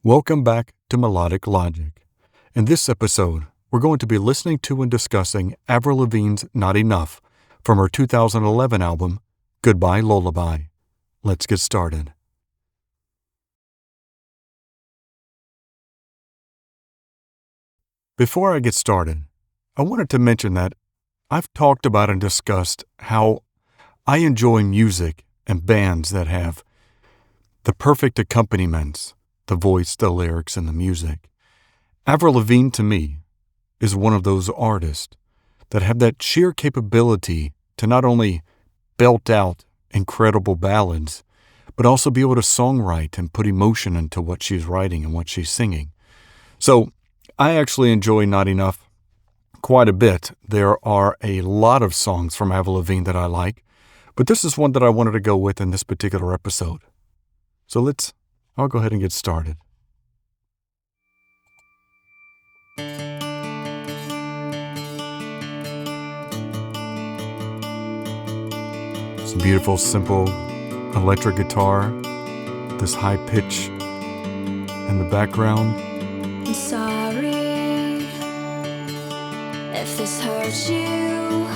Welcome back to Melodic Logic. In this episode, we're going to be listening to and discussing Avril Lavigne's Not Enough from her 2011 album, Goodbye Lullibye. Let's get started. Before I get started, I wanted to mention that I've talked about and discussed how I enjoy music and bands that have the perfect accompaniments, the voice, the lyrics, and the music. Avril Lavigne, to me, is one of those artists that have that sheer capability to not only belt out incredible ballads, but also be able to songwrite and put emotion into what she's writing and what she's singing. So I actually enjoy Not Enough quite a bit. There are a lot of songs from Avril Lavigne that I like, but this is one that I wanted to go with in this particular episode. So I'll go ahead and get started. Some beautiful, simple electric guitar, this high pitch in the background. I'm sorry if this hurts you,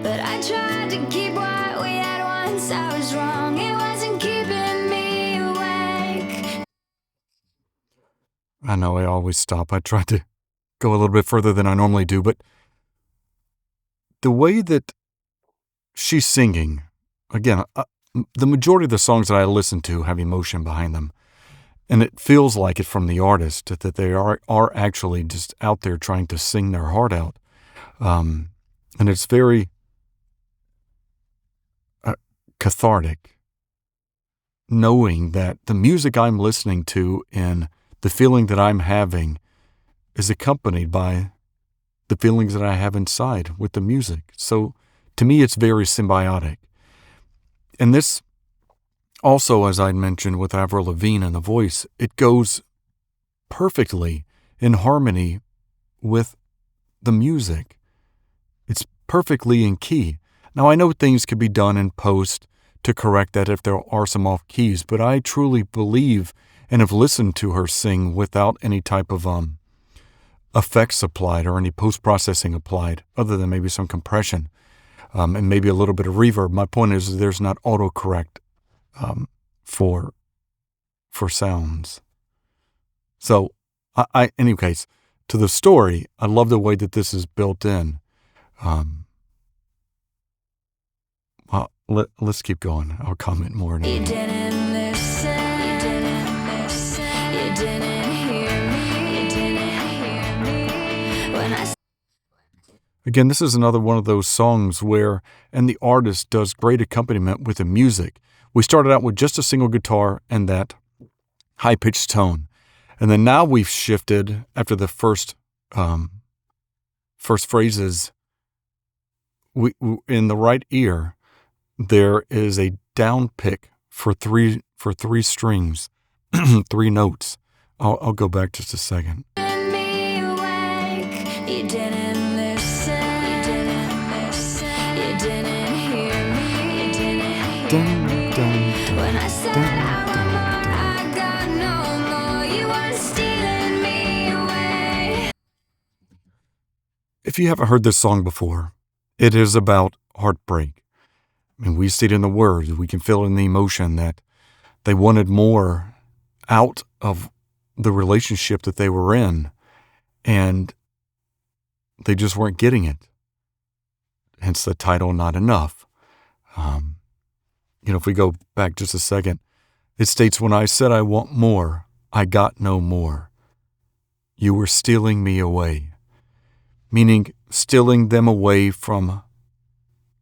but I tried to keep what we had once. I was wrong, it wasn't keeping me awake. I know I always stop. I try to go a little bit further than I normally do, but the way that she's singing, again, the majority of the songs that I listen to have emotion behind them. And it feels like it from the artist that they are actually just out there trying to sing their heart out. And it's very cathartic, knowing that the music I'm listening to and the feeling that I'm having is accompanied by the feelings that I have inside with the music. So to me, it's very symbiotic. And this also, as I mentioned with Avril Lavigne and the voice, it goes perfectly in harmony with the music. It's perfectly in key. Now, I know things could be done in post to correct that if there are some off keys, but I truly believe and have listened to her sing without any type of effects applied or any post-processing applied, other than maybe some compression and maybe a little bit of reverb. My point is there's not autocorrect for sounds. So, in any case, to the story, I love the way that this is built in. Let's keep going. I'll comment more. You didn't listen, you didn't listen, you didn't hear me, you didn't hear me when I. Again, this is another one of those songs and the artist does great accompaniment with the music. We started out with just a single guitar and that high-pitched tone. And then now we've shifted after the first phrases. We in the right ear, there is a down pick for three strings, three notes. I'll go back just a second. You didn't listen, you didn't listen, you didn't hear me, you didn't hear me. When I said I want more, I got no more. You weren't stealing me away. If you haven't heard this song before, it is about heartbreak. I mean, we see it in the words. We can feel it in the emotion that they wanted more out of the relationship that they were in, and they just weren't getting it. Hence the title, Not Enough. If we go back just a second, it states, when I said I want more, I got no more. You were stealing me away. Meaning stealing them away from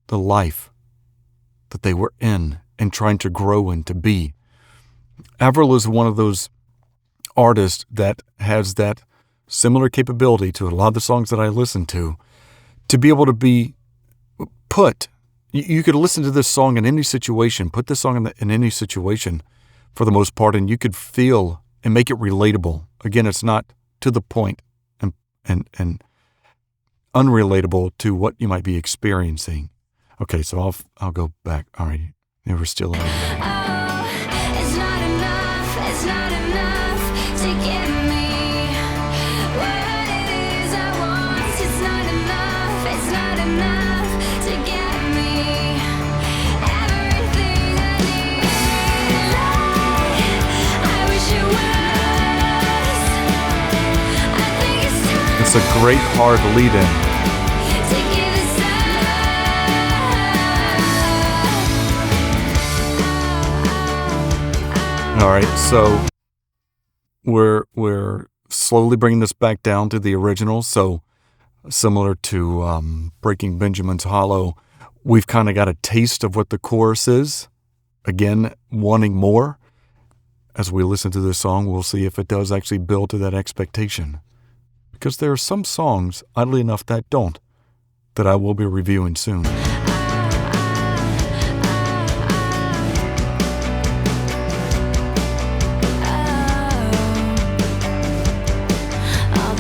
the life that they were in and trying to grow and to be. Avril is one of those artists that has that similar capability to a lot of the songs that I listen to be able to be put. You could listen to this song in any situation, put this song in any situation for the most part, and you could feel and make it relatable. Again, it's not to the point and unrelatable to what you might be experiencing. Okay, so I'll go back. All right, they were still. Oh, it's not enough. It's not enough. It's a great hard lead-in. All right, so we're slowly bringing this back down to the original. So similar to Breaking Benjamin's Hollow, we've kind of got a taste of what the chorus is. Again, wanting more. As we listen to this song, we'll see if it does actually build to that expectation. Because there are some songs, oddly enough, that don't, that I will be reviewing soon.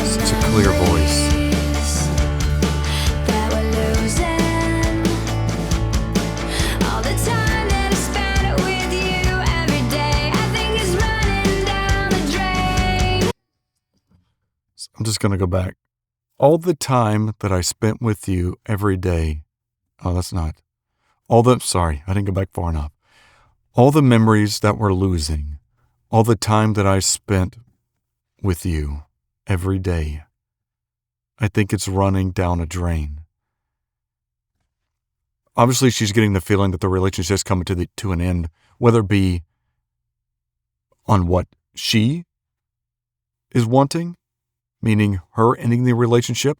Such a clear voice. I'm just going to go back. All the time that I spent with you every day. Oh, that's not. Sorry, I didn't go back far enough. All the memories that we're losing. All the time that I spent with you every day. I think it's running down a drain. Obviously, she's getting the feeling that the relationship is coming to an end, whether it be on what she is wanting, meaning her ending the relationship,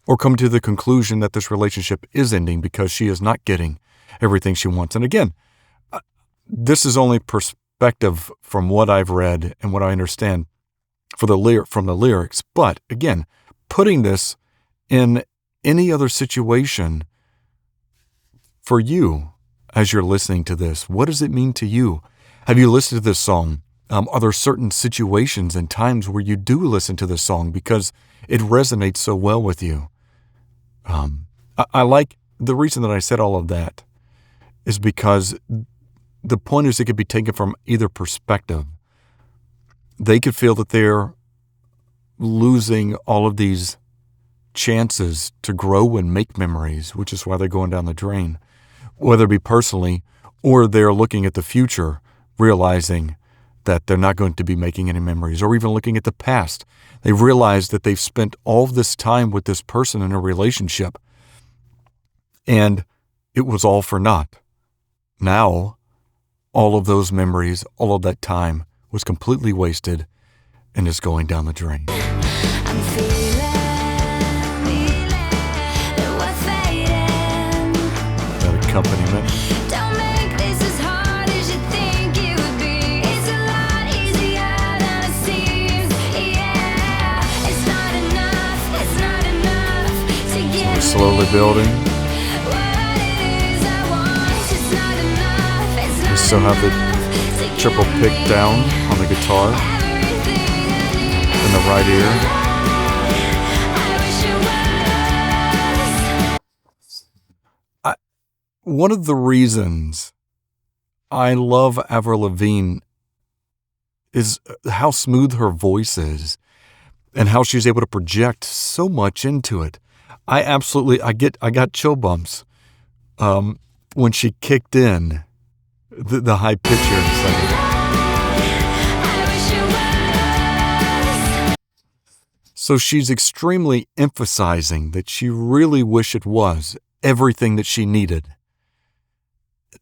or come to the conclusion that this relationship is ending because she is not getting everything she wants. And again, this is only perspective from what I've read and what I understand from the lyrics. But again, putting this in any other situation for you as you're listening to this, what does it mean to you? Have you listened to this song? Are there certain situations and times where you do listen to this song because it resonates so well with you? I like the reason that I said all of that is because the point is it could be taken from either perspective. They could feel that they're losing all of these chances to grow and make memories, which is why they're going down the drain, whether it be personally or they're looking at the future, realizing that they're not going to be making any memories, or even looking at the past. They realize that they've spent all of this time with this person in a relationship, and it was all for naught. Now, all of those memories, all of that time was completely wasted and is going down the drain. That accompaniment. Slowly building. We still have the triple pick down on the guitar in the right ear. One of the reasons I love Avril Lavigne is how smooth her voice is and how she's able to project so much into it. I got chill bumps when she kicked in the high pitch here in a second. So she's extremely emphasizing that she really wished it was everything that she needed.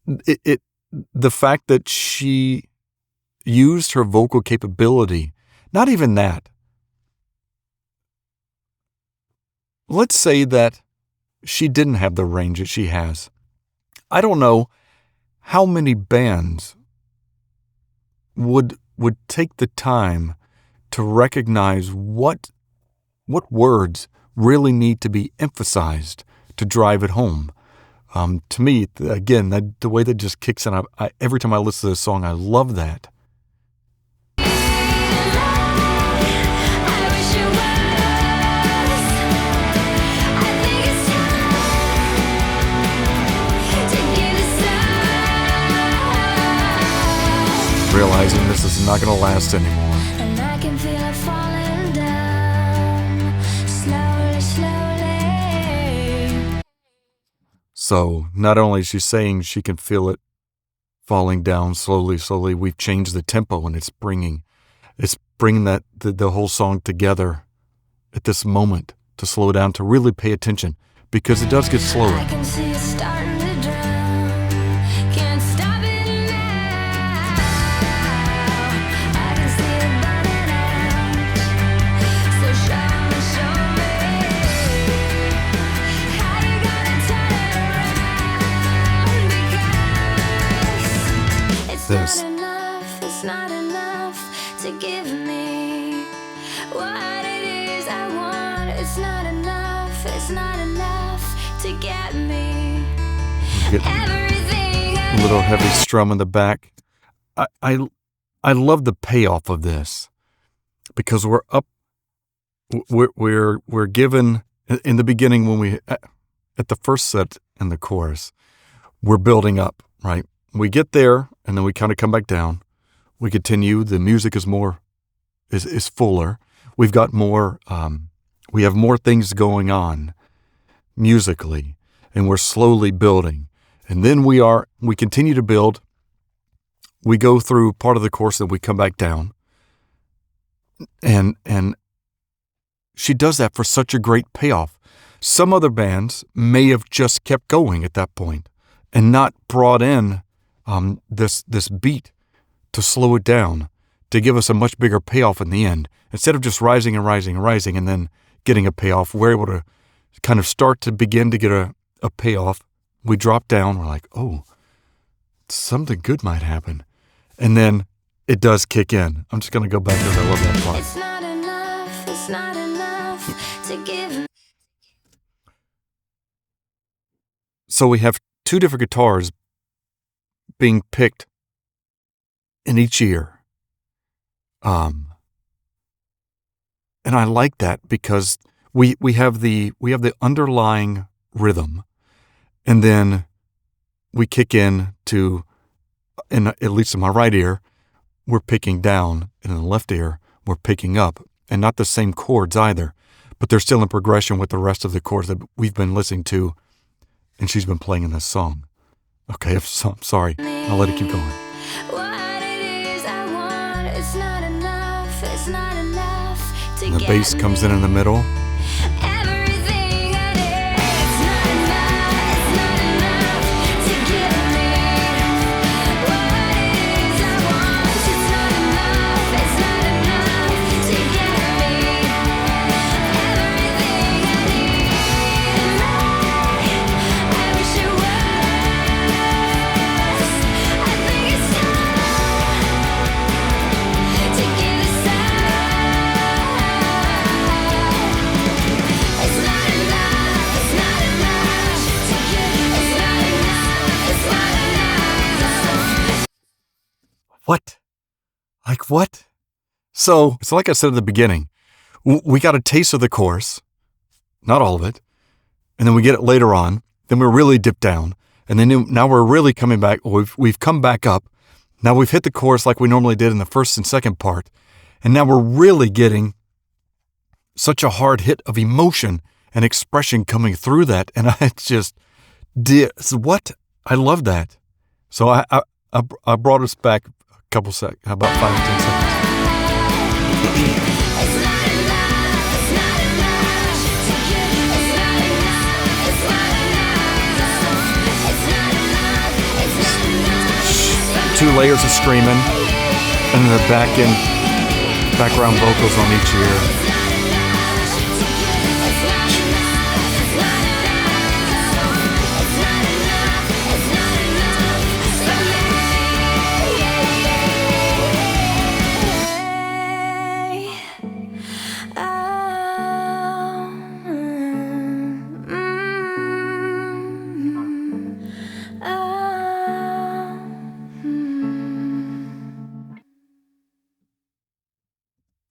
The fact that she used her vocal capability, not even that. Let's say that she didn't have the range that she has. I don't know how many bands would take the time to recognize what words really need to be emphasized to drive it home. To me, again, the way that just kicks in, every time I listen to this song, I love that. Realizing this is not going to last anymore. And I can feel it falling down, slowly, slowly. So not only is she saying she can feel it falling down slowly, slowly, we've changed the tempo and it's bringing the whole song together at this moment to slow down, to really pay attention, because it does get slower. I can see it starting to drown. Can't stop it now. I can see it burning out. So show me how you gonna turn it around. Because it's This. not enough to give me what it is I want. It's not enough to get me Get everything I a little heavy strum in the back. I love the payoff of this, because we're up. We're given in the beginning, when we at the first set in the chorus, we're building up, right? We get there and then we kind of come back down. We continue. The music is fuller. We've got more. We have more things going on musically, and we're slowly building. And then we continue to build. We go through part of the course, and we come back down. And she does that for such a great payoff. Some other bands may have just kept going at that point and not brought in this beat to slow it down, to give us a much bigger payoff in the end. Instead of just rising and rising and rising and then getting a payoff, we're able to kind of begin to get a payoff. We drop down, we're like, oh, something good might happen. And then it does kick in. I'm just going to go back because I love that part. It's not enough to give. So we have two different guitars being picked in each ear. And I like that because we have the underlying rhythm, and then we kick in to, at least in my right ear, we're picking down, and in the left ear, we're picking up, and not the same chords either, but they're still in progression with the rest of the chords that we've been listening to, and she's been playing in this song. Okay, I'm sorry. I'll let it keep going. What it is I want, it's not enough to And the get bass comes in the middle. everything I need. It's not enough to give me what it is I want. It's not enough to get me everything I need. I wish it was. I think it's time to give this up. It's not enough to give. It's not enough. What? Like what? So like I said at the beginning, we got a taste of the chorus, not all of it, and then we get it later on. Then we're really dipped down, and then now we're really coming back. We've come back up. Now we've hit the chorus like we normally did in the first and second part, and now we're really getting such a hard hit of emotion and expression coming through that, and I just did what? I love that. So I brought us back a couple seconds, about 5 or 10 seconds. It's not enough to give. It's not enough. 2 layers of screaming, and then the background vocals on each ear.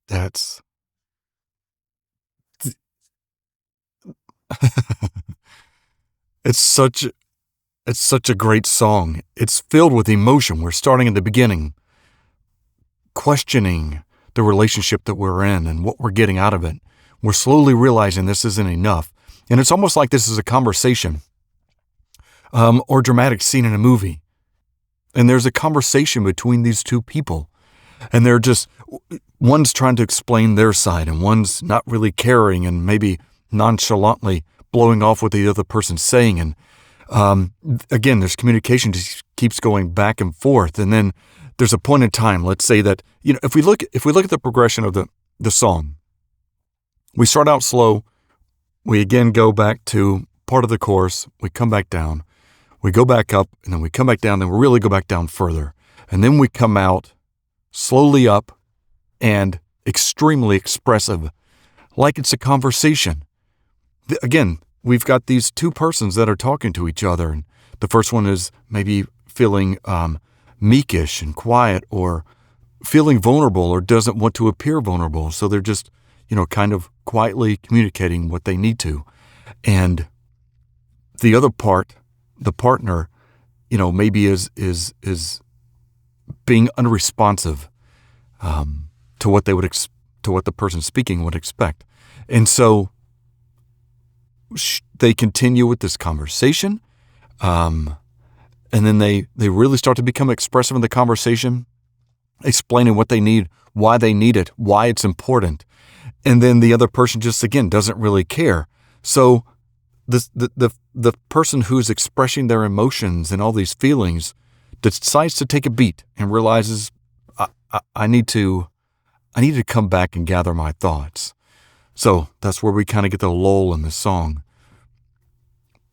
That's it's such a great song. It's filled with emotion. We're starting at the beginning, questioning the relationship that we're in and what we're getting out of it. We're slowly realizing this isn't enough. And it's almost like this is a conversation or dramatic scene in a movie. And there's a conversation between these two people. And they're just, one's trying to explain their side and one's not really caring and maybe nonchalantly blowing off what the other person's saying. And again, there's communication just keeps going back and forth. And then there's a point in time, let's say that, if we look at the progression of the song, we start out slow. We again go back to part of the chorus. We come back down. We go back up, and then we come back down. Then we really go back down further. And then we come out slowly up and extremely expressive, like it's a conversation. Again, we've got these two persons that are talking to each other. And the first one is maybe feeling meekish and quiet, or feeling vulnerable, or doesn't want to appear vulnerable. So they're just, kind of quietly communicating what they need to. And the other part, the partner, maybe is being unresponsive to what to what the person speaking would expect. And so they continue with this conversation, and then they really start to become expressive in the conversation, explaining what they need, why they need it, why it's important. And then the other person just, again, doesn't really care. So the person who's expressing their emotions and all these feelings decides to take a beat and realizes, I need to come back and gather my thoughts. So that's where we kind of get the lull in the song.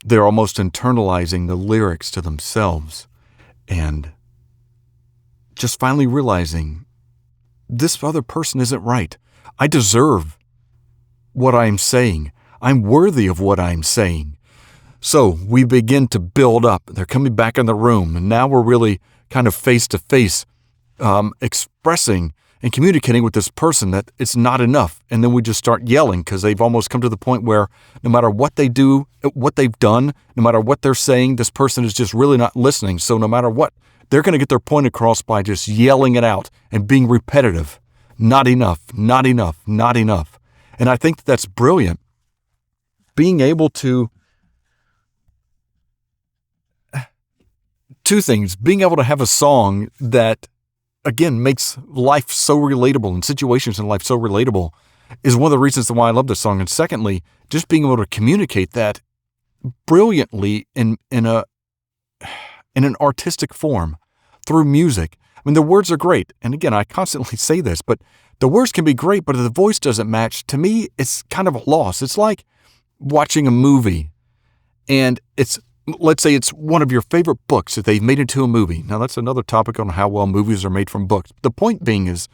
They're almost internalizing the lyrics to themselves and just finally realizing this other person isn't right. I deserve what I'm saying. I'm worthy of what I'm saying. So we begin to build up. They're coming back in the room, and now we're really kind of face to face, expressing and communicating with this person that it's not enough. And then we just start yelling because they've almost come to the point where no matter what they do, what they've done, no matter what they're saying, this person is just really not listening. So no matter what, they're going to get their point across by just yelling it out and being repetitive. Not enough, not enough, not enough. And I think that's brilliant. Being able to, two things, being able to have a song that, again, makes life so relatable and situations in life so relatable is one of the reasons why I love this song. And secondly, just being able to communicate that brilliantly in an artistic form through music. I mean, the words are great. And again, I constantly say this, but the words can be great, but if the voice doesn't match, to me, it's kind of a loss. It's like watching a movie and let's say it's one of your favorite books that they've made into a movie. Now, that's another topic on how well movies are made from books. The point being is,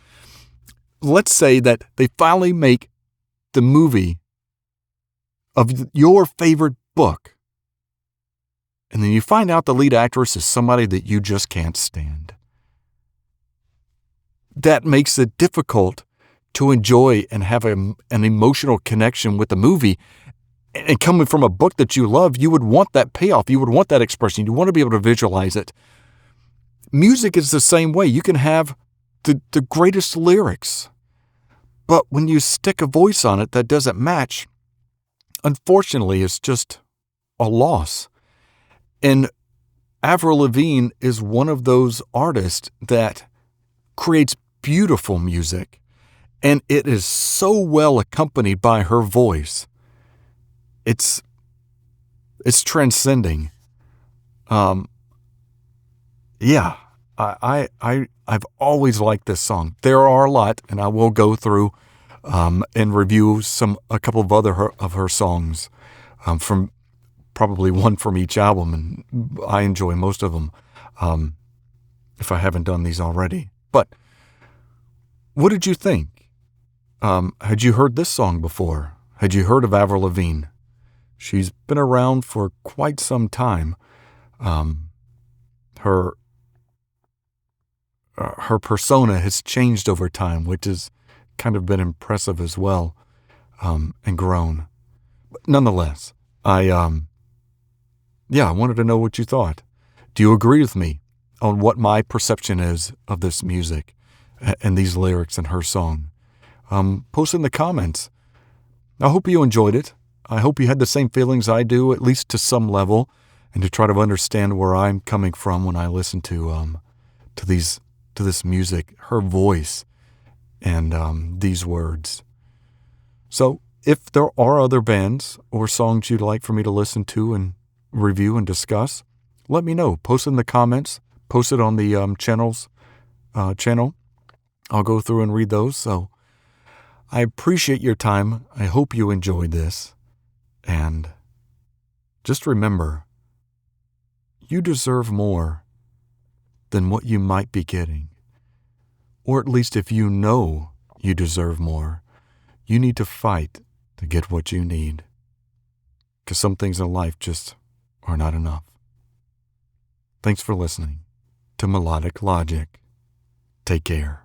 let's say that they finally make the movie of your favorite book, and then you find out the lead actress is somebody that you just can't stand. That makes it difficult to enjoy and have an emotional connection with the movie. And coming from a book that you love, you would want that payoff. You would want that expression. You want to be able to visualize it. Music is the same way. You can have the greatest lyrics, but when you stick a voice on it that doesn't match, unfortunately, it's just a loss. And Avril Lavigne is one of those artists that creates beautiful music, and it is so well accompanied by her voice. It's transcending. I've always liked this song. There are a lot, and I will go through and review a couple of other of her songs, from probably one from each album, and I enjoy most of them, if I haven't done these already. But what did you think? Had you heard this song before? Had you heard of Avril Lavigne? She's been around for quite some time. Her persona has changed over time, which has kind of been impressive as well, and grown. But nonetheless, I wanted to know what you thought. Do you agree with me on what my perception is of this music and these lyrics in her song? Post in the comments. I hope you enjoyed it. I hope you had the same feelings I do, at least to some level, and to try to understand where I'm coming from when I listen to these to this music, her voice, and these words. So if there are other bands or songs you'd like for me to listen to and review and discuss, let me know. Post in the comments. Post it on the channel. I'll go through and read those. So I appreciate your time. I hope you enjoyed this. And just remember, you deserve more than what you might be getting. Or at least if you know you deserve more, you need to fight to get what you need. Because some things in life just are not enough. Thanks for listening to Melodic Logic. Take care.